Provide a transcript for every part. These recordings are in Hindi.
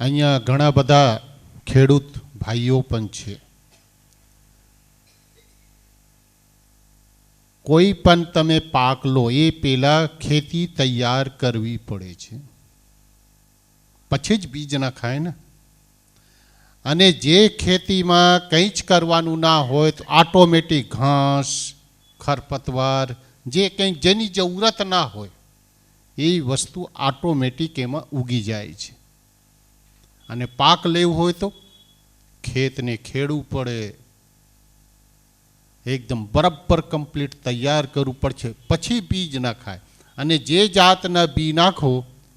અહીંયા ઘણા બધા ખેડૂત ભાઈઓ પણ છે. કોઈ પણ તમે પાક લો એ પહેલા ખેતી તૈયાર કરવી પડે છે, પછી જ બીજ નખાય ને. અને જે ખેતીમાં કંઈ જ કરવાનું ના હોય તો ઓટોમેટિક ઘાસ, ખરપતવાર, જે કંઈ જેની જરૂરત ના હોય એ વસ્તુ ઓટોમેટિક એમાં ઉગી જાય છે. અને પાક લેવું હોય તો ખેતને ખેડવું પડે, એકદમ બરાબર કમ્પ્લીટ તૈયાર કરવું પડશે, પછી બીજ નખાય. અને જે જાતના બી નાખો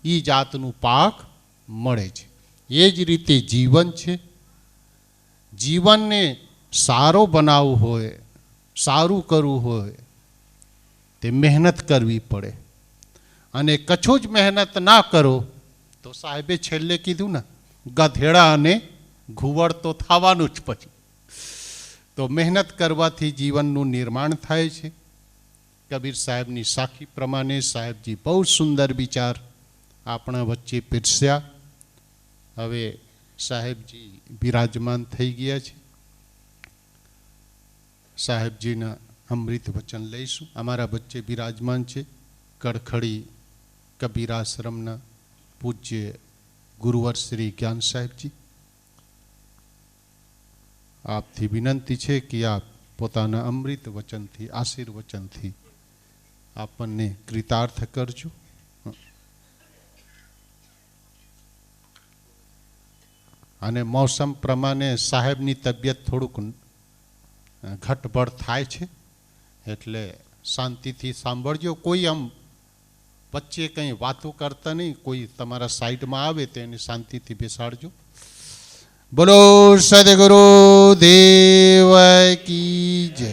એ જાતનું પાક મળે છે. એ જ રીતે જીવન છે. જીવનને સારો બનાવવું હોય, સારું કરવું હોય તે મહેનત કરવી પડે. અને કશું જ મહેનત ના કરો તો સાહેબે છેલ્લે કીધું ને, ગધેડા અને ઘુવડ તો થવાનું જ પછી. તો મહેનત કરવાથી જીવનનું નિર્માણ થાય છે. કબીર સાહેબની સાખી પ્રમાણે સાહેબજી બહુ સુંદર વિચાર આપણા વચ્ચે પીરસ્યા. હવે સાહેબજી બિરાજમાન થઈ ગયા છે. સાહેબજીના અમૃત વચન લઈશું. અમારા વચ્ચે બિરાજમાન છે કડખડી કબીરાશ્રમના પૂજ્ય ગુરુવર શ્રી જ્ઞાન સાહેબજી. આપથી વિનંતી છે કે આપ પોતાના અમૃત વચનથી, આશીર્વચનથી આપણને કૃતાર્થ કરજો. અને મોસમ પ્રમાણે સાહેબની તબિયત થોડુંક ઘટબડ થાય છે, એટલે શાંતિથી સાંભળજો. કોઈ આમ વચ્ચે કંઈ વાતો કરતા નહીં. કોઈ તમારા સાઈડમાં આવે તો એને શાંતિથી બેસાડજો. બોલો સદગુરુ દેવ કી જય.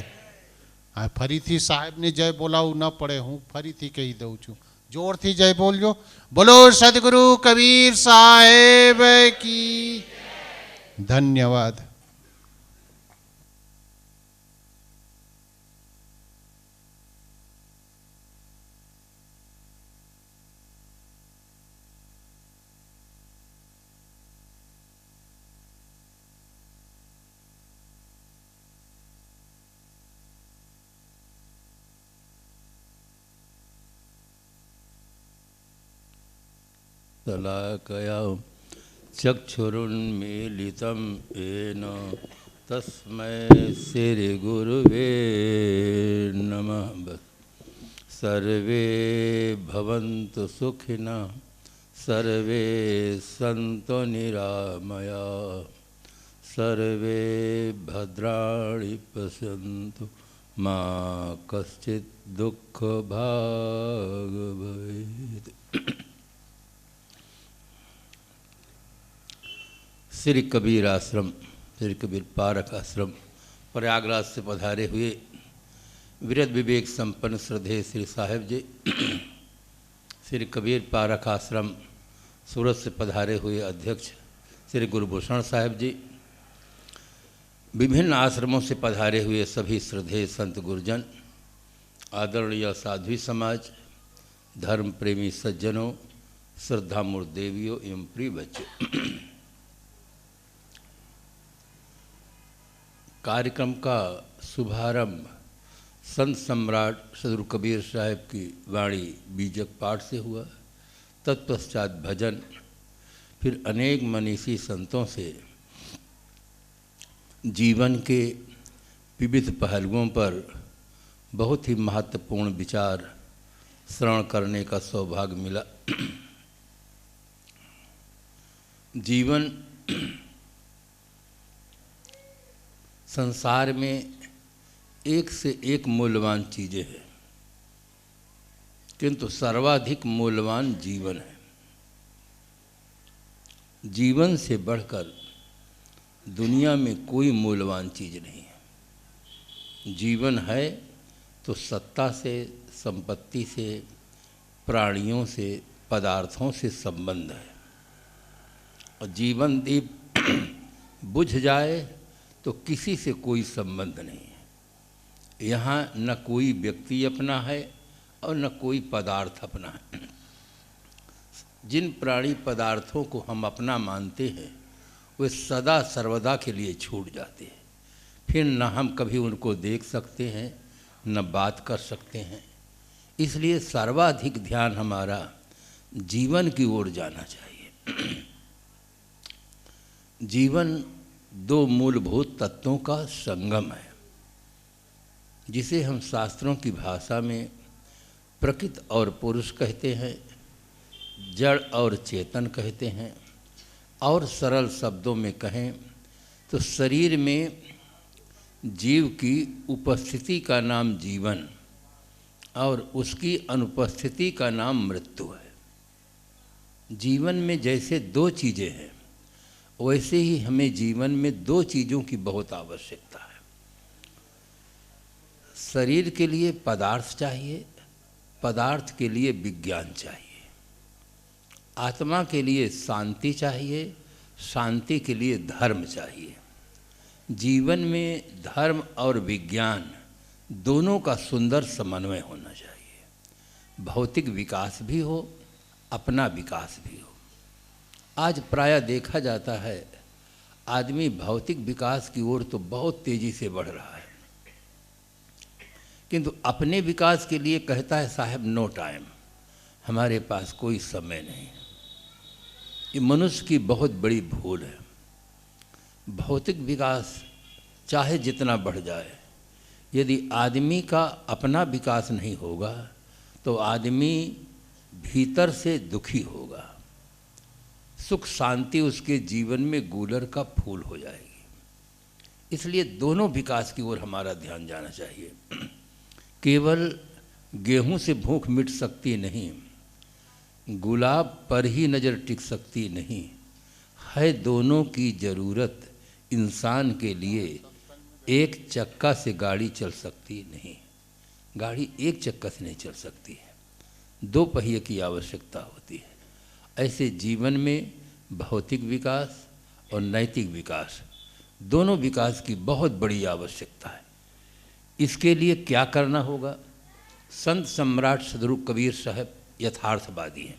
હા, ફરીથી સાહેબને જય બોલાવવું ન પડે, હું ફરીથી કહી દઉં છું. જોરથી જય બોલજો. બોલો સદગુરુ કબીર સાહેબ કી. ધન્યવાદ. शलाकया चक्षुरुन्मीलितं येन तस्मै श्रीगुरुवे नमः. सर्वे भवन्तु सुखिनः, सर्वे सन्तु निरामया, सर्वे भद्राणि पश्यन्तु मा कश्चित् दुःखभाग् भवेत्. श्री कबीर आश्रम, श्री कबीर पारक आश्रम प्रयागराज से पधारे हुए विरत विवेक संपन्न श्रद्धेय श्री साहेब जी, श्री कबीर पारक आश्रम सूरत से पधारे हुए अध्यक्ष श्री गुरुभूषण साहेब जी, विभिन्न आश्रमों से पधारे हुए सभी श्रद्धेय संत गुरुजन, आदरणीय साध्वी समाज, धर्म प्रेमी सज्जनों, श्रद्धामूर्त देवियों एवं प्रिय बच्चों, कार्यक्रम का शुभारंभ संत सम्राट सदगुरु कबीर साहब की वाणी बीजक पाठ से हुआ. तत्पश्चात भजन, फिर अनेक मनीषी संतों से जीवन के विविध पहलुओं पर बहुत ही महत्वपूर्ण विचार श्रवण करने का सौभाग्य मिला. जीवन संसार में एक से एक मूल्यवान चीज़ें हैं, किंतु सर्वाधिक मूल्यवान जीवन है. जीवन से बढ़कर दुनिया में कोई मूल्यवान चीज़ नहीं है. जीवन है तो सत्ता से, संपत्ति से, प्राणियों से, पदार्थों से संबंध है. और जीवन दीप बुझ जाए तो किसी से कोई संबंध नहीं है. यहाँ न कोई व्यक्ति अपना है और न कोई पदार्थ अपना है. जिन प्राणी पदार्थों को हम अपना मानते हैं वे सदा सर्वदा के लिए छूट जाते हैं। फिर न हम कभी उनको देख सकते हैं न बात कर सकते हैं। इसलिए सर्वाधिक ध्यान हमारा जीवन की ओर जाना चाहिए। जीवन दो मूलभूत तत्वों का संगम है, जिसे हम शास्त्रों की भाषा में प्रकृति और पुरुष कहते हैं, जड़ और चेतन कहते हैं, और सरल शब्दों में कहें तो शरीर में जीव की उपस्थिति का नाम जीवन और उसकी अनुपस्थिति का नाम मृत्यु है। जीवन में जैसे दो चीज़ें हैं वैसे ही हमें जीवन में दो चीज़ों की बहुत आवश्यकता है। शरीर के लिए पदार्थ चाहिए, पदार्थ के लिए विज्ञान चाहिए। आत्मा के लिए शांति चाहिए, शांति के लिए धर्म चाहिए। जीवन में धर्म और विज्ञान दोनों का सुंदर समन्वय होना चाहिए। भौतिक विकास भी हो, अपना विकास भी हो। आज प्रायः देखा जाता है आदमी भौतिक विकास की ओर तो बहुत तेज़ी से बढ़ रहा है, किंतु अपने विकास के लिए कहता है साहब नो टाइम, हमारे पास कोई समय नहीं। ये मनुष्य की बहुत बड़ी भूल है। भौतिक विकास चाहे जितना बढ़ जाए, यदि आदमी का अपना विकास नहीं होगा तो आदमी भीतर से दुखी होगा। सुख शांति उसके जीवन में गूलर का फूल हो जाएगी। इसलिए दोनों विकास की ओर हमारा ध्यान जाना चाहिए। केवल गेहूं से भूख मिट सकती नहीं, गुलाब पर ही नज़र टिक सकती नहीं है। दोनों की ज़रूरत इंसान के लिए। एक चक्का से गाड़ी चल सकती नहीं, गाड़ी एक चक्का से नहीं चल सकती है, दो पहिए की आवश्यकता होती है। ऐसे जीवन में भौतिक विकास और नैतिक विकास दोनों विकास की बहुत बड़ी आवश्यकता है। इसके लिए क्या करना होगा? संत सम्राट सदगुरु कबीर साहब यथार्थवादी हैं।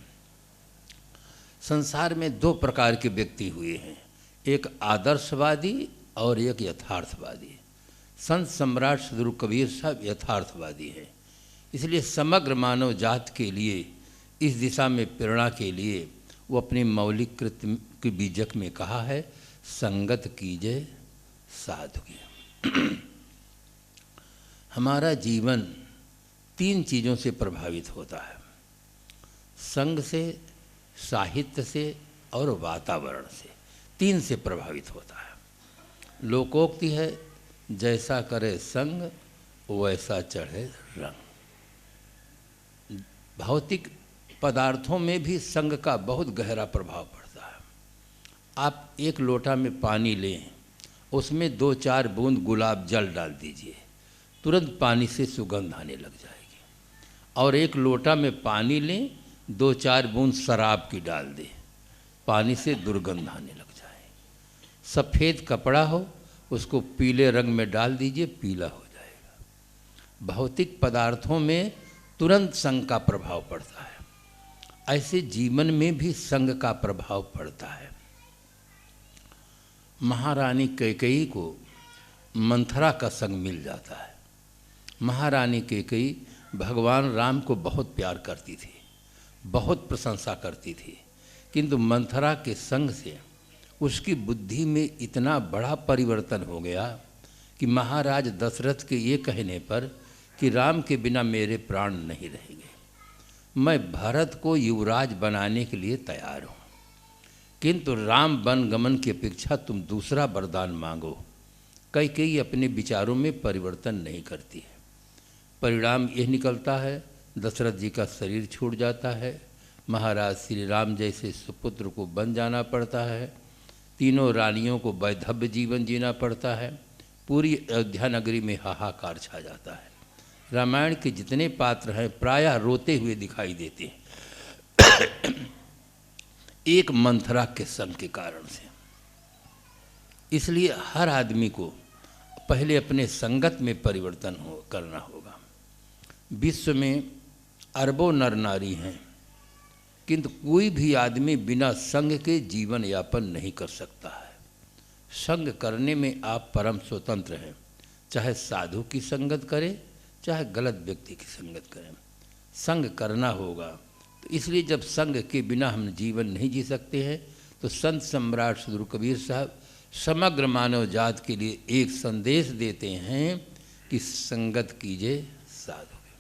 संसार में दो प्रकार के व्यक्ति हुए हैं, एक आदर्शवादी और एक यथार्थवादी। संत सम्राट सदगुरु कबीर साहब यथार्थवादी हैं। इसलिए समग्र मानव जात के लिए इस दिशा में प्रेरणा के लिए वो अपने मौलिक कृत्य के बीजक में कहा है, संगत कीजिए साधु की। हमारा जीवन तीन चीज़ों से प्रभावित होता है, संग से, साहित्य से और वातावरण से। तीन से प्रभावित होता है। लोकोक्ति है, जैसा करे संग वैसा चढ़े रंग। भौतिक पदार्थों में भी संग का बहुत गहरा प्रभाव पड़ता है। आप एक लोटा में पानी लें, उसमें 2-4 बूंद गुलाब जल डाल दीजिए, तुरंत पानी से सुगंध आने लग जाएगी। और एक लोटा में पानी लें, 2-4 बूंद शराब की डाल दें, पानी से दुर्गंध आने लग जाएगी। सफ़ेद कपड़ा हो, उसको पीले रंग में डाल दीजिए, पीला हो जाएगा। भौतिक पदार्थों में तुरंत संग का प्रभाव पड़ता है। ऐसे जीवन में भी संग का प्रभाव पड़ता है। महारानी कैकेयी को मंथरा का संग मिल जाता है। महारानी कैकेयी भगवान राम को बहुत प्यार करती थी, बहुत प्रशंसा करती थी, किंतु मंथरा के संग से उसकी बुद्धि में इतना बड़ा परिवर्तन हो गया कि महाराज दशरथ के ये कहने पर कि राम के बिना मेरे प्राण नहीं रहेंगे, मैं भरत को युवराज बनाने के लिए तैयार हूँ, किंतु राम वनगमन की अपेक्षा तुम दूसरा वरदान मांगो। कैकेयी अपने विचारों में परिवर्तन नहीं करती है। परिणाम यह निकलता है, दशरथ जी का शरीर छूट जाता है, महाराज श्री राम जैसे सुपुत्र को बन जाना पड़ता है, तीनों रानियों को वैधव्य जीवन जीना पड़ता है, पूरी अयोध्या नगरी में हाहाकार छा जाता है। रामायण के जितने पात्र हैं प्रायः रोते हुए दिखाई देते हैं एक मंथरा के संग के कारण से। इसलिए हर आदमी को पहले अपने संगत में परिवर्तन करना होगा। विश्व में अरबों नर नारी हैं, किंतु कोई भी आदमी बिना संग के जीवन यापन नहीं कर सकता है। संग करने में आप परम स्वतंत्र हैं, चाहे साधु की संगत करें चाहे गलत व्यक्ति की संगत करें, संग करना होगा। तो इसलिए जब संग के बिना हम जीवन नहीं जी सकते हैं, तो संत सम्राट सद्गुरु कबीर साहब समग्र मानव जात के लिए एक संदेश देते हैं कि संगत कीजिए साधु की।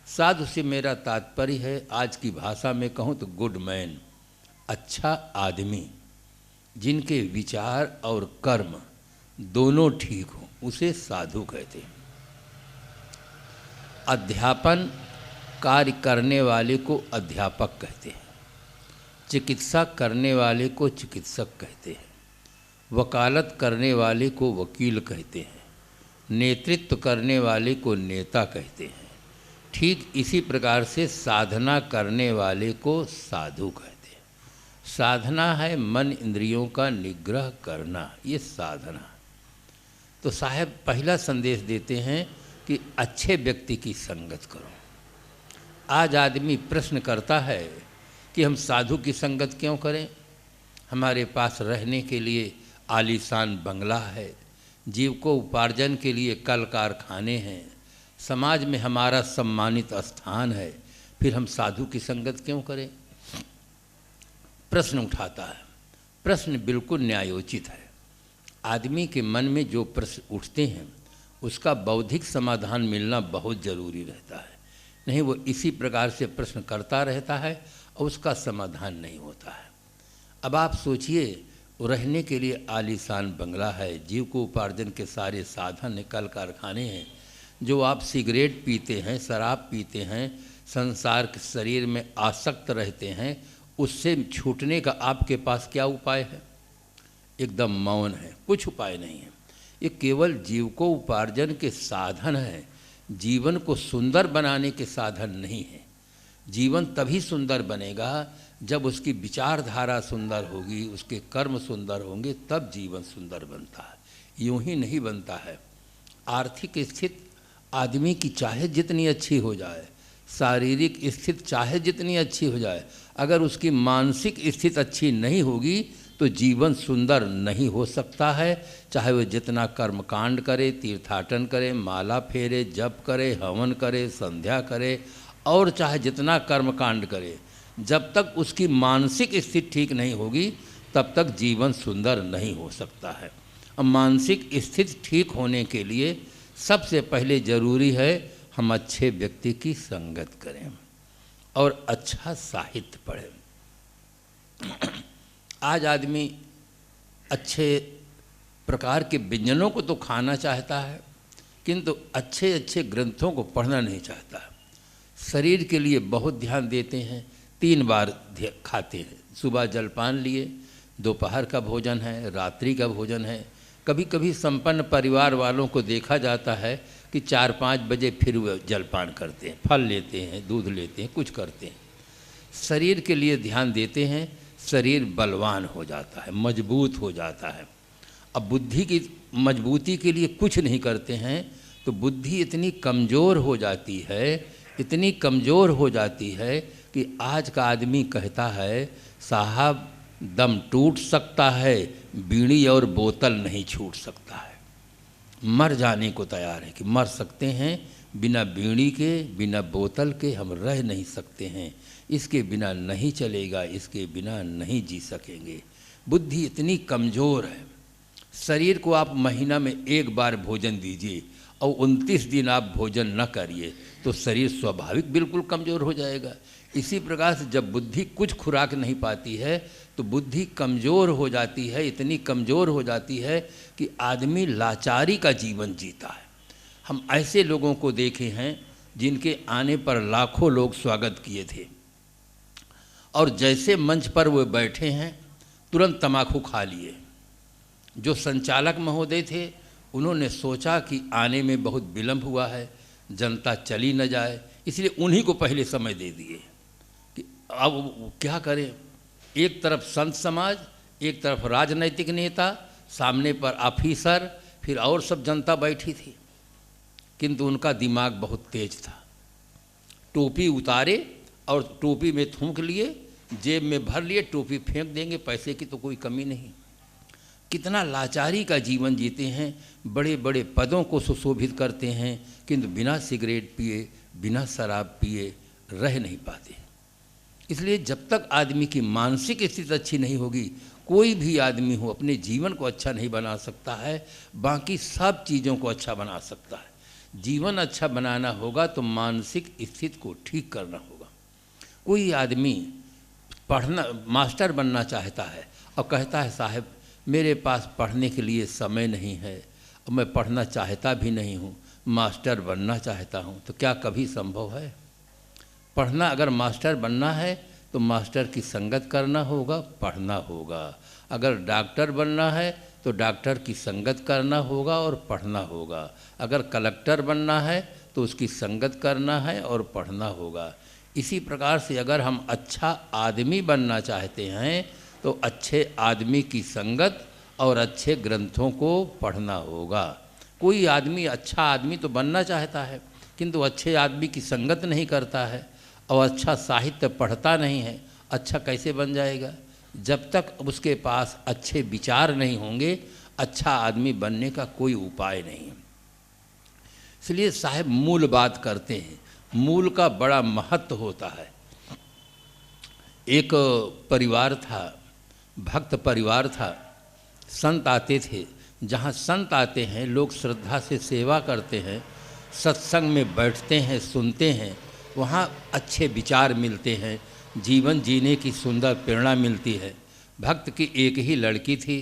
साधु से मेरा तात्पर्य है, आज की भाषा में कहूँ तो गुड मैन, अच्छा आदमी, जिनके विचार और कर्म दोनों ठीक हों, उसे साधु कहते हैं। अध्यापन कार्य करने वाले को अध्यापक कहते हैं, चिकित्सा करने वाले को चिकित्सक कहते हैं, वकालत करने वाले को वकील कहते हैं, नेतृत्व करने वाले को नेता कहते हैं। ठीक इसी प्रकार से साधना करने वाले को साधु कहते हैं। साधना है मन इंद्रियों का निग्रह करना, ये साधना। तो साहब पहला संदेश देते हैं कि अच्छे व्यक्ति की संगत करो। आज आदमी प्रश्न करता है कि हम साधु की संगत क्यों करें? हमारे पास रहने के लिए आलीशान बंगला है, जीविकोपार्जन के लिए कल कारखाने हैं, समाज में हमारा सम्मानित स्थान है, फिर हम साधु की संगत क्यों करें? प्रश्न उठाता है। प्रश्न बिल्कुल न्यायोचित है। आदमी के मन में जो प्रश्न उठते हैं उसका बौद्धिक समाधान मिलना बहुत ज़रूरी रहता है, नहीं वो इसी प्रकार से प्रश्न करता रहता है और उसका समाधान नहीं होता है। अब आप सोचिए, रहने के लिए आलीशान बंगला है, जीविकोपार्जन के सारे साधन हैं, कल कारखाने हैं, जो आप सिगरेट पीते हैं, शराब पीते हैं, संसार के शरीर में आसक्त रहते हैं, उससे छूटने का आपके पास क्या उपाय है? एकदम मौन है, कुछ उपाय नहीं है। ये केवल जीविकोपार्जन के साधन हैं, जीवन को सुंदर बनाने के साधन नहीं है। जीवन तभी सुंदर बनेगा जब उसकी विचारधारा सुंदर होगी, उसके कर्म सुंदर होंगे, तब जीवन सुंदर बनता है। यूं ही नहीं बनता है। आर्थिक स्थिति आदमी की चाहे जितनी अच्छी हो जाए, शारीरिक स्थिति चाहे जितनी अच्छी हो जाए, अगर उसकी मानसिक स्थिति अच्छी नहीं होगी तो जीवन सुंदर नहीं हो सकता है। चाहे वह जितना कर्मकांड करे, तीर्थाटन करे, माला फेरे, जप करे, हवन करे, संध्या करे, और चाहे जितना कर्मकांड करे, जब तक उसकी मानसिक स्थिति ठीक नहीं होगी तब तक जीवन सुंदर नहीं हो सकता है। अब मानसिक स्थिति ठीक होने के लिए सबसे पहले जरूरी है हम अच्छे व्यक्ति की संगत करें और अच्छा साहित्य पढ़ें। आज आदमी अच्छे प्रकार के व्यंजनों को तो खाना चाहता है, किंतु अच्छे अच्छे ग्रंथों को पढ़ना नहीं चाहता है। शरीर के लिए बहुत ध्यान देते हैं, 3 बार खाते हैं, सुबह जलपान लिए, दोपहर का भोजन है, रात्रि का भोजन है। कभी कभी संपन्न परिवार वालों को देखा जाता है कि 4-5 बजे फिर वे जलपान करते हैं, फल लेते हैं, दूध लेते हैं, कुछ करते हैं। शरीर के लिए ध्यान देते हैं, शरीर बलवान हो जाता है, मजबूत हो जाता है। अब बुद्धि की मजबूती के लिए कुछ नहीं करते हैं तो बुद्धि इतनी कमज़ोर हो जाती है, इतनी कमज़ोर हो जाती है कि आज का आदमी कहता है साहब दम टूट सकता है, बीड़ी और बोतल नहीं छूट सकता है। मर जाने को तैयार है कि मर सकते हैं, बिना बीड़ी के, बिना बोतल के हम रह नहीं सकते हैं, इसके बिना नहीं चलेगा, इसके बिना नहीं जी सकेंगे। बुद्धि इतनी कमज़ोर है। शरीर को आप महीना में 1 बार भोजन दीजिए और 29 दिन आप भोजन न करिए तो शरीर स्वाभाविक बिल्कुल कमज़ोर हो जाएगा। इसी प्रकार से जब बुद्धि कुछ खुराक नहीं पाती है तो बुद्धि कमज़ोर हो जाती है, इतनी कमज़ोर हो जाती है कि आदमी लाचारी का जीवन जीता है। हम ऐसे लोगों को देखे हैं जिनके आने पर लाखों लोग स्वागत किए थे और जैसे मंच पर वो बैठे हैं तुरंत तम्बाकू खा लिए। जो संचालक महोदय थे उन्होंने सोचा कि आने में बहुत विलंब हुआ है, जनता चली न जाए, इसलिए उन्हीं को पहले समय दे दिए कि अब क्या करें। एक तरफ संत समाज, एक तरफ राजनैतिक नेता, सामने पर ऑफिसर, फिर और सब जनता बैठी थी, किंतु उनका दिमाग बहुत तेज था। टोपी उतारे और टोपी में थूक लिए, जेब में भर लिए, टोपी फेंक देंगे, पैसे की तो कोई कमी नहीं। कितना लाचारी का जीवन जीते हैं, बड़े बड़े पदों को सुशोभित करते हैं, किंतु बिना सिगरेट पिए, बिना शराब पिए रह नहीं पाते। इसलिए जब तक आदमी की मानसिक स्थिति अच्छी नहीं होगी, कोई भी आदमी हो अपने जीवन को अच्छा नहीं बना सकता है, बाकी सब चीज़ों को अच्छा बना सकता है। जीवन अच्छा बनाना होगा तो मानसिक स्थिति को ठीक करना होगा। कोई आदमी पढ़ना, मास्टर बनना चाहता है और कहता है साहब मेरे पास पढ़ने के लिए समय नहीं है और मैं पढ़ना चाहता भी नहीं हूँ, मास्टर बनना चाहता हूँ, तो क्या कभी संभव है? पढ़ना, अगर मास्टर बनना है तो मास्टर की संगत करना होगा, पढ़ना होगा। अगर डॉक्टर बनना है तो डॉक्टर की संगत करना होगा और पढ़ना होगा। अगर कलेक्टर बनना है तो उसकी संगत करना है और पढ़ना होगा। इसी प्रकार से अगर हम अच्छा आदमी बनना चाहते हैं तो अच्छे आदमी की संगत और अच्छे ग्रंथों को पढ़ना होगा। कोई आदमी अच्छा आदमी तो बनना चाहता है किंतु अच्छे आदमी की संगत नहीं करता है और अच्छा साहित्य पढ़ता नहीं है, अच्छा कैसे बन जाएगा? जब तक उसके पास अच्छे विचार नहीं होंगे, अच्छा आदमी बनने का कोई उपाय नहीं है। इसलिए साहब मूल बात करते हैं, मूल का बड़ा महत्व होता है। एक परिवार था, भक्त परिवार था, संत आते थे। जहाँ संत आते हैं लोग श्रद्धा से सेवा करते हैं, सत्संग में बैठते हैं, सुनते हैं, वहाँ अच्छे विचार मिलते हैं, जीवन जीने की सुंदर प्रेरणा मिलती है। भक्त की एक ही लड़की थी,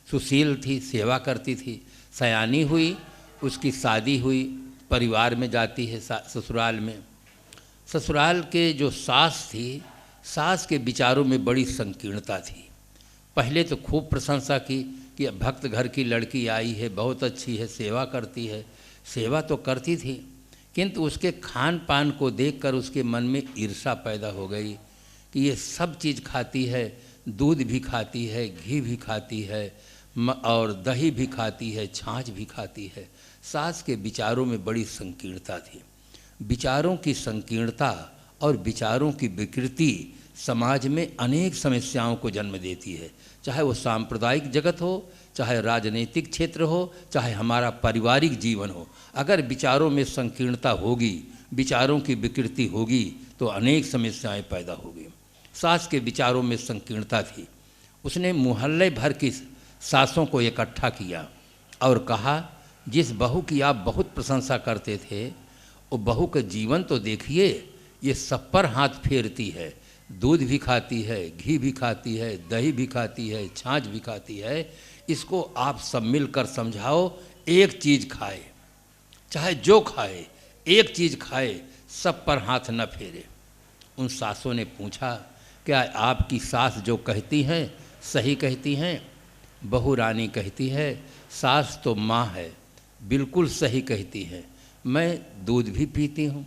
सुशील थी, सेवा करती थी, सयानी हुई, उसकी शादी हुई, परिवार में जाती है ससुराल में। ससुराल के जो सास थी, सास के विचारों में बड़ी संकीर्णता थी। पहले तो खूब प्रशंसा की कि भक्त घर की लड़की आई है, बहुत अच्छी है, सेवा करती है। सेवा तो करती थी किंतु उसके खान पान को देखकर उसके मन में ईर्ष्या पैदा हो गई कि ये सब चीज़ खाती है, दूध भी खाती है, घी भी खाती है और दही भी खाती है, छाछ भी खाती है। सास के विचारों में बड़ी संकीर्णता थी। विचारों की संकीर्णता और विचारों की विकृति समाज में अनेक समस्याओं को जन्म देती है, चाहे वो सांप्रदायिक जगत हो, चाहे राजनीतिक क्षेत्र हो, चाहे हमारा पारिवारिक जीवन हो। अगर विचारों में संकीर्णता होगी, विचारों की विकृति होगी तो अनेक समस्याएं पैदा होगी। सास के विचारों में संकीर्णता थी। उसने मोहल्ले भर की सासों को इकट्ठा किया और कहा, जिस बहू की आप बहुत प्रशंसा करते थे वो बहू का जीवन तो देखिए, ये सब पर हाथ फेरती है, दूध भी खाती है, घी भी खाती है, दही भी खाती है, छाछ भी खाती है। इसको आप सब मिलकर समझाओ, एक चीज़ खाए, चाहे जो खाए, एक चीज़ खाए, सब पर हाथ न फेरे। उन सासों ने पूछा, क्या आपकी सास जो कहती हैं सही कहती हैं? बहू रानी कहती है, सास तो माँ है, बिल्कुल सही कहती है। मैं दूध भी पीती हूँ,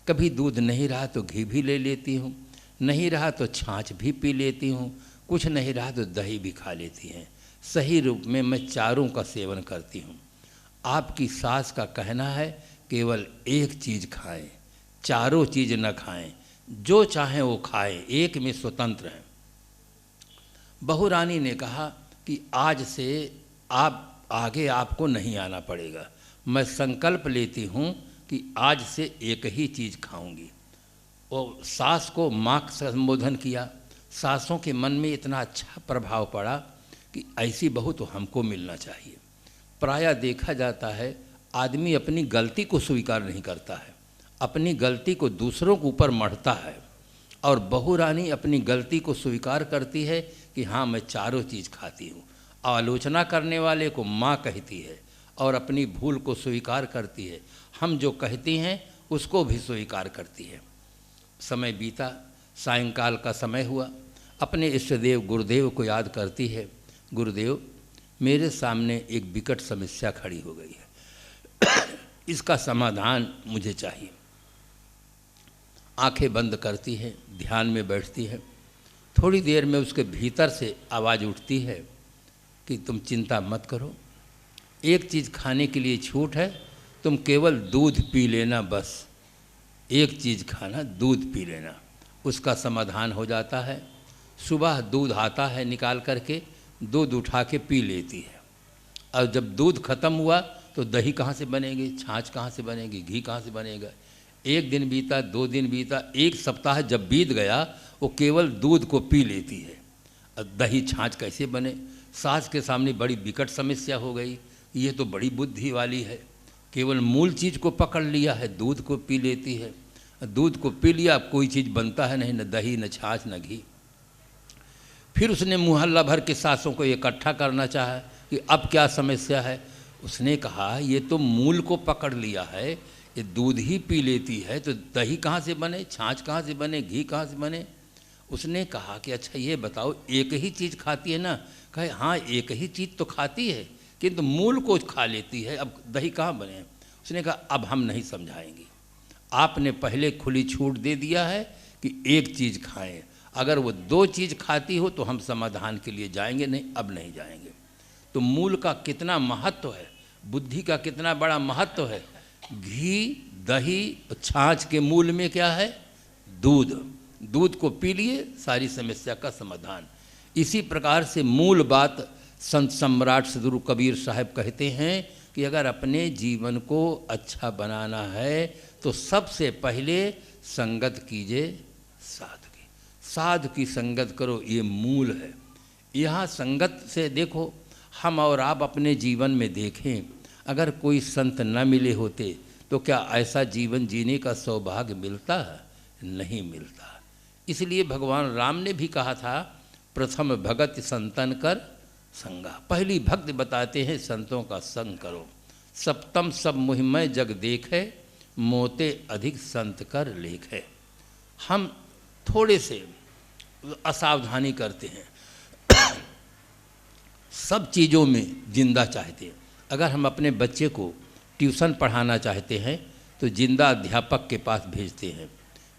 कभी दूध नहीं रहा तो घी भी ले लेती हूँ, नहीं रहा तो छाछ भी पी लेती हूँ, कुछ नहीं रहा तो दही भी खा लेती हैं। सही रूप में मैं चारों का सेवन करती हूँ। आपकी सास का कहना है केवल एक चीज़ खाएं, चारों चीज़ न खाएं, जो चाहें वो खाएं, एक में स्वतंत्र हैं। बहू रानी ने कहा कि आज से आप आगे आपको नहीं आना पड़ेगा, मैं संकल्प लेती हूँ कि आज से एक ही चीज़ खाऊंगी। वो सास को माँ का संबोधन किया। सासों के मन में इतना अच्छा प्रभाव पड़ा कि ऐसी बहू तो हमको मिलना चाहिए। प्रायः देखा जाता है आदमी अपनी गलती को स्वीकार नहीं करता है, अपनी गलती को दूसरों के ऊपर मढ़ता है, और बहू रानी अपनी गलती को स्वीकार करती है कि हाँ मैं चारों चीज़ खाती हूँ। आलोचना करने वाले को माँ कहती है और अपनी भूल को स्वीकार करती है। हम जो कहती हैं उसको भी स्वीकार करती है। समय बीता, सायंकाल का समय हुआ, अपने इष्ट देव गुरुदेव को याद करती है। गुरुदेव, मेरे सामने एक विकट समस्या खड़ी हो गई है, इसका समाधान मुझे चाहिए। आंखें बंद करती है, ध्यान में बैठती है। थोड़ी देर में उसके भीतर से आवाज़ उठती है कि तुम चिंता मत करो, एक चीज़ खाने के लिए छूट है, तुम केवल दूध पी लेना, बस एक चीज़ खाना, दूध पी लेना। उसका समाधान हो जाता है। सुबह दूध आता है, निकाल करके दूध उठा के पी लेती है। और जब दूध खत्म हुआ तो दही कहाँ से बनेगी, छाछ कहाँ से बनेगी, घी कहाँ से बनेगा। एक दिन बीता, 2 दिन बीता, 1 सप्ताह जब बीत गया, वो केवल दूध को पी लेती है। अब दही छाछ कैसे बने? सास के सामने बड़ी विकट समस्या हो गई। ये तो बड़ी बुद्धि वाली है, केवल मूल चीज़ को पकड़ लिया है, दूध को पी लेती है। दूध को पी लिया, अब कोई चीज़ बनता है नहीं, न दही, न छाछ, न घी। फिर उसने मोहल्ला भर के सासों को इकट्ठा करना चाहा कि अब क्या समस्या है। उसने कहा ये तो मूल को पकड़ लिया है, ये दूध ही पी लेती है तो दही कहाँ से बने, छाछ कहाँ से बने, घी कहाँ से बने। उसने कहा कि अच्छा ये बताओ, एक ही चीज़ खाती है ना? कहे हाँ एक ही चीज़ तो खाती है, किंतु मूल को खा लेती है, अब दही कहाँ बने। उसने कहा अब हम नहीं समझाएंगे, आपने पहले खुली छूट दे दिया है कि एक चीज़ खाएं, अगर वो 2 चीज़ खाती हो तो हम समाधान के लिए जाएंगे, नहीं अब नहीं जाएंगे। तो मूल का कितना महत्व है, बुद्धि का कितना बड़ा महत्व है। घी, दही, छाछ के मूल में क्या है? दूध। दूध को पी लिए, सारी समस्या का समाधान। इसी प्रकार से मूल बात संत सम्राट सदगुरु कबीर साहब कहते हैं कि अगर अपने जीवन को अच्छा बनाना है तो सबसे पहले संगत कीजिए साधु की। साधु की संगत करो, ये मूल है। यहाँ संगत से देखो, हम और आप अपने जीवन में देखें, अगर कोई संत न मिले होते तो क्या ऐसा जीवन जीने का सौभाग्य मिलता है? नहीं मिलता। इसलिए भगवान राम ने भी कहा था, प्रथम भगत संतन कर संगा। पहली भक्ति बताते हैं, संतों का संग करो। सप्तम सब मुहिमय जग देखे, मोते अधिक संत कर लेखे। हम थोड़े से असावधानी करते हैं, सब चीज़ों में जिंदा चाहते हैं। अगर हम अपने बच्चे को ट्यूशन पढ़ाना चाहते हैं तो जिंदा अध्यापक के पास भेजते हैं।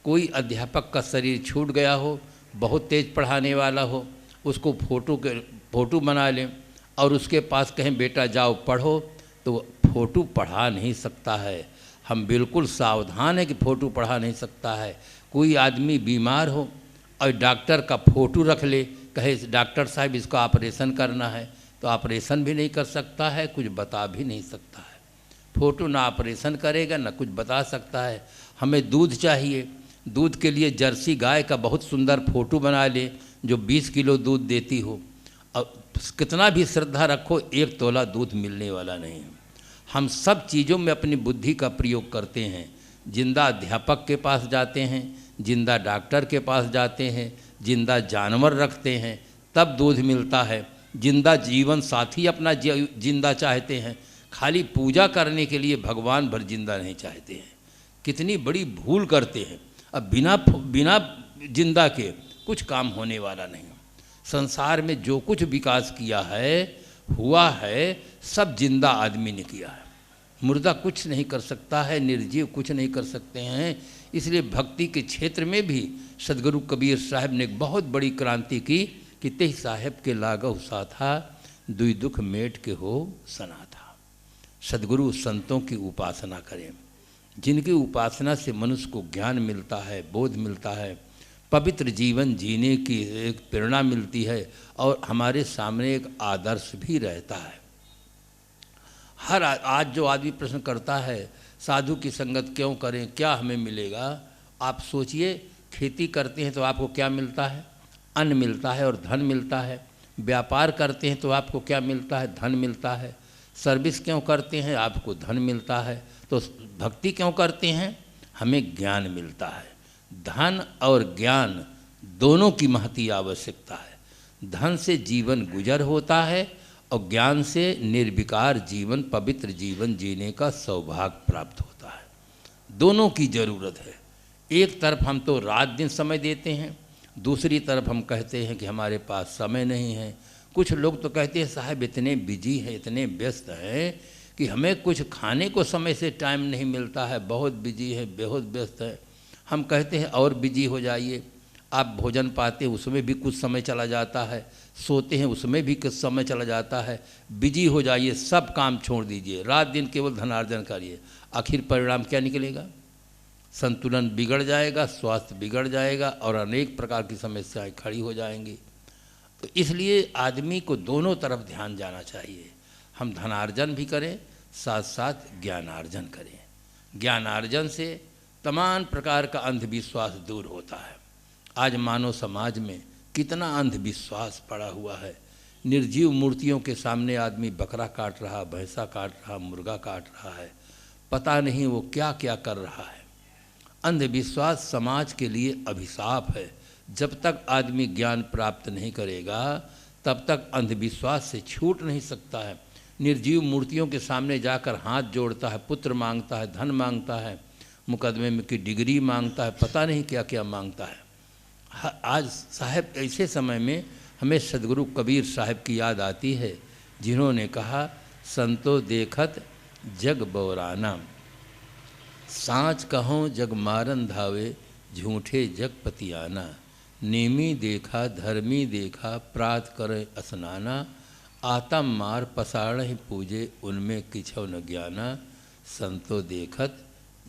कोई अध्यापक का शरीर छूट गया हो, बहुत तेज पढ़ाने वाला हो, उसको फ़ोटो बना लें और उसके पास कहें बेटा जाओ पढ़ो, तो फ़ोटो पढ़ा नहीं सकता है। हम बिल्कुल सावधान हैं कि फ़ोटो पढ़ा नहीं सकता है। कोई आदमी बीमार हो और डॉक्टर का फ़ोटो रख ले, कहे डॉक्टर साहब इसका ऑपरेशन करना है, तो ऑपरेशन भी नहीं कर सकता है, कुछ बता भी नहीं सकता है। फ़ोटो ना ऑपरेशन करेगा ना कुछ बता सकता है। हमें दूध चाहिए, दूध के लिए जर्सी गाय का बहुत सुंदर फ़ोटो बना ले जो 20 किलो दूध देती हो, और कितना भी श्रद्धा रखो 1 तोला दूध मिलने वाला नहीं है। हम सब चीज़ों में अपनी बुद्धि का प्रयोग करते हैं। जिंदा अध्यापक के पास जाते हैं, जिंदा डॉक्टर के पास जाते हैं, जिंदा जानवर रखते हैं, तब दूध मिलता है। जिंदा जीवन साथी अपना जिंदा चाहते हैं, खाली पूजा करने के लिए भगवान भर जिंदा नहीं चाहते हैं। कितनी बड़ी भूल करते हैं। अब बिना जिंदा के कुछ काम होने वाला नहीं। संसार में जो कुछ विकास किया है, हुआ है, सब जिंदा आदमी ने किया है। मुर्दा कुछ नहीं कर सकता है, निर्जीव कुछ नहीं कर सकते हैं। इसलिए भक्ति के क्षेत्र में भी सदगुरु कबीर साहब ने एक बहुत बड़ी क्रांति की कि तेहि साहेब के लागहु साथा, दुई दुख मेट के हो सना था। सदगुरु संतों की उपासना करें, जिनकी उपासना से मनुष्य को ज्ञान मिलता है, बोध मिलता है, पवित्र जीवन जीने की एक प्रेरणा मिलती है और हमारे सामने एक आदर्श भी रहता है। हर आज जो आदमी प्रश्न करता है साधु की संगत क्यों करें, क्या हमें मिलेगा? आप सोचिए, खेती करते हैं तो आपको क्या मिलता है? अन्न मिलता है और धन मिलता है। व्यापार करते हैं तो आपको क्या मिलता है? धन मिलता है। सर्विस क्यों करते हैं? आपको धन मिलता है। तो भक्ति क्यों करते हैं? हमें ज्ञान मिलता है। धन और ज्ञान दोनों की महती आवश्यकता है। धन से जीवन गुजर होता है और ज्ञान से निर्विकार जीवन, पवित्र जीवन जीने का सौभाग्य प्राप्त होता है। दोनों की ज़रूरत है। एक तरफ हम तो रात दिन समय देते हैं, दूसरी तरफ हम कहते हैं कि हमारे पास समय नहीं है। कुछ लोग तो कहते हैं साहब इतने बिजी हैं, इतने व्यस्त हैं कि हमें कुछ खाने को समय से टाइम नहीं मिलता है, बहुत बिजी है, बहुत व्यस्त है। हम कहते हैं और बिजी हो जाइए। आप भोजन पाते हैं उसमें भी कुछ समय चला जाता है, सोते हैं उसमें भी कुछ समय चला जाता है। बिजी हो जाइए, सब काम छोड़ दीजिए, रात दिन केवल धनार्जन करिए। आखिर परिणाम क्या निकलेगा? संतुलन बिगड़ जाएगा, स्वास्थ्य बिगड़ जाएगा और अनेक प्रकार की समस्याएं खड़ी हो जाएंगी। तो इसलिए आदमी को दोनों तरफ ध्यान जाना चाहिए। हम धनार्जन भी करें, साथ साथ ज्ञानार्जन करें। ज्ञानार्जन से तमाम प्रकार का अंधविश्वास दूर होता है। आज मानव समाज में कितना अंधविश्वास पड़ा हुआ है। निर्जीव मूर्तियों के सामने आदमी बकरा काट रहा, भैंसा काट रहा, मुर्गा काट रहा है, पता नहीं वो क्या क्या कर रहा है। अंधविश्वास समाज के लिए अभिशाप है। जब तक आदमी ज्ञान प्राप्त नहीं करेगा तब तक अंधविश्वास से छूट नहीं सकता है। निर्जीव मूर्तियों के सामने जाकर हाथ जोड़ता है, पुत्र मांगता है, धन मांगता है, मुकदमे में की डिग्री मांगता है, पता नहीं क्या क्या मांगता है। आज साहब ऐसे समय में हमें सदगुरु कबीर साहब की याद आती है, जिन्होंने कहा संतो देखत जग बौराना, सांच कहों जग मारन धावे, झूठे जग पतियाना, नेमी देखा धर्मी देखा, प्रात करे स्नाना, आतम मार पसाड़ पूजे, उनमें किछो न ज्ञाना, संतो देखत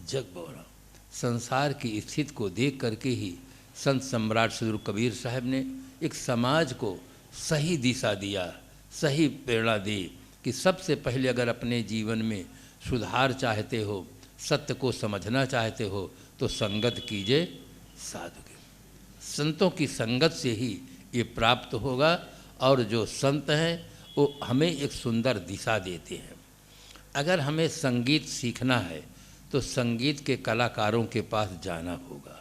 जग बौरा। संसार की स्थिति को देख करके ही संत सम्राट सदगुरु कबीर साहब ने एक समाज को सही दिशा दिया, सही प्रेरणा दी कि सबसे पहले अगर अपने जीवन में सुधार चाहते हो, सत्य को समझना चाहते हो तो संगत कीजिए साधु की। संतों की संगत से ही ये प्राप्त होगा। और जो संत हैं वो हमें एक सुंदर दिशा देते हैं। अगर हमें संगीत सीखना है तो संगीत के कलाकारों के पास जाना होगा।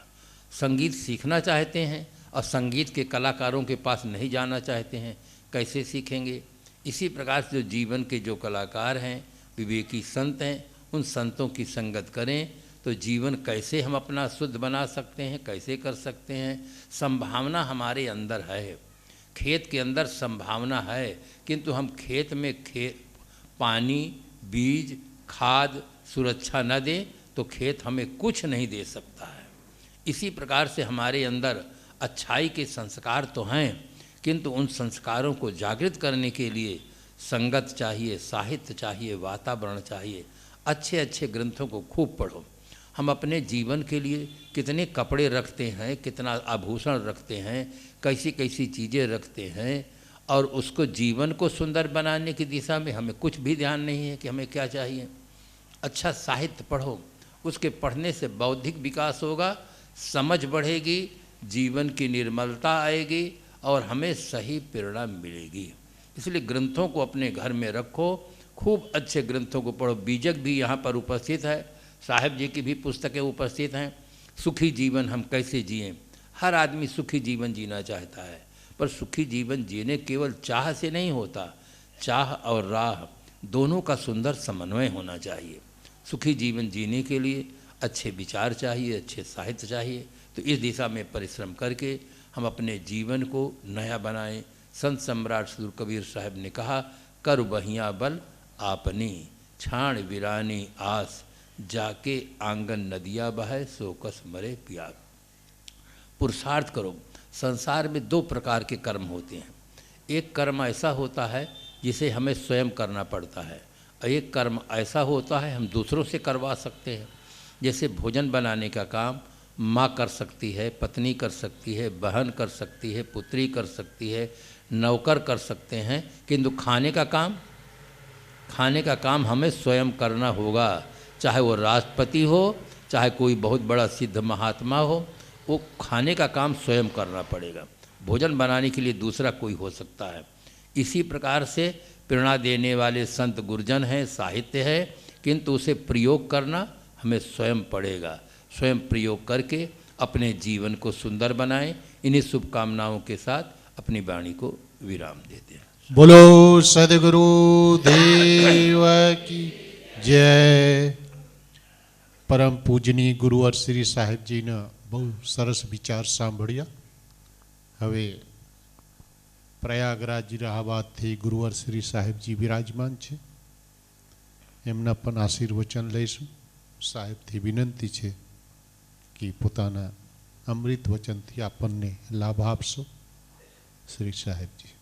संगीत सीखना चाहते हैं और संगीत के कलाकारों के पास नहीं जाना चाहते हैं, कैसे सीखेंगे? इसी प्रकार से जो जीवन के जो कलाकार हैं, विवेकी संत हैं, उन संतों की संगत करें तो जीवन कैसे हम अपना शुद्ध बना सकते हैं, कैसे कर सकते हैं। संभावना हमारे अंदर है, खेत के अंदर संभावना है, किंतु हम खेत में पानी, बीज, खाद, सुरक्षा न दें तो खेत हमें कुछ नहीं दे सकता है। इसी प्रकार से हमारे अंदर अच्छाई के संस्कार तो हैं, किंतु उन संस्कारों को जागृत करने के लिए संगत चाहिए, साहित्य चाहिए, वातावरण चाहिए। अच्छे अच्छे ग्रंथों को खूब पढ़ो। हम अपने जीवन के लिए कितने कपड़े रखते हैं, कितना आभूषण रखते हैं, कैसी कैसी चीज़ें रखते हैं, और उसको जीवन को सुंदर बनाने की दिशा में हमें कुछ भी ध्यान नहीं है कि हमें क्या चाहिए। अच्छा साहित्य पढ़ो, उसके पढ़ने से बौद्धिक विकास होगा, समझ बढ़ेगी, जीवन की निर्मलता आएगी और हमें सही प्रेरणा मिलेगी। इसलिए ग्रंथों को अपने घर में रखो, खूब अच्छे ग्रंथों को पढ़ो। बीजक भी यहाँ पर उपस्थित है, साहब जी की भी पुस्तकें उपस्थित हैं। सुखी जीवन हम कैसे जिएं? हर आदमी सुखी जीवन जीना चाहता है, पर सुखी जीवन जीने केवल चाह से नहीं होता। चाह और राह दोनों का सुंदर समन्वय होना चाहिए। सुखी जीवन जीने के लिए अच्छे विचार चाहिए, अच्छे साहित्य चाहिए। तो इस दिशा में परिश्रम करके हम अपने जीवन को नया बनाएं। संत सम्राट सदगुरु कबीर साहब ने कहा, कर बहिया बल आपनी, छाण वीरानी आस, जाके आंगन नदिया बहे, सोकस मरे प्यास। पुरुषार्थ करो। संसार में दो प्रकार के कर्म होते हैं। एक कर्म ऐसा होता है जिसे हमें स्वयं करना पड़ता है, और एक कर्म ऐसा होता है हम दूसरों से करवा सकते हैं। जैसे भोजन बनाने का काम माँ कर सकती है, पत्नी कर सकती है, बहन कर सकती है, पुत्री कर सकती है, नौकर कर सकते हैं, किंतु खाने का काम हमें स्वयं करना होगा। चाहे वो राष्ट्रपति हो, चाहे कोई बहुत बड़ा सिद्ध महात्मा हो, वो खाने का काम स्वयं करना पड़ेगा। भोजन बनाने के लिए दूसरा कोई हो सकता है। इसी प्रकार से प्रेरणा देने वाले संत गुरुजन हैं, साहित्य है, किंतु उसे प्रयोग करना हमें स्वयं पड़ेगा। स्वयं प्रयोग करके अपने जीवन को सुंदर बनाएं। इन्हीं शुभकामनाओं के साथ अपनी वाणी को विराम देते हैं। बोलो सदगुरु देव की जय। परम पूजनीय गुरुवर श्री साहेब जी ने बहुत सरस विचार सांभळ्या। हवे प्रयागराज राहबादथी गुरुवर श्री साहेब जी विराजमान छे, एमना पण आशीर्वचन लईशुं। साहेबथी विनंती छे कि पोताना अमृत वचनथी आपणने लाभ आपशो। श्री साहेब जी।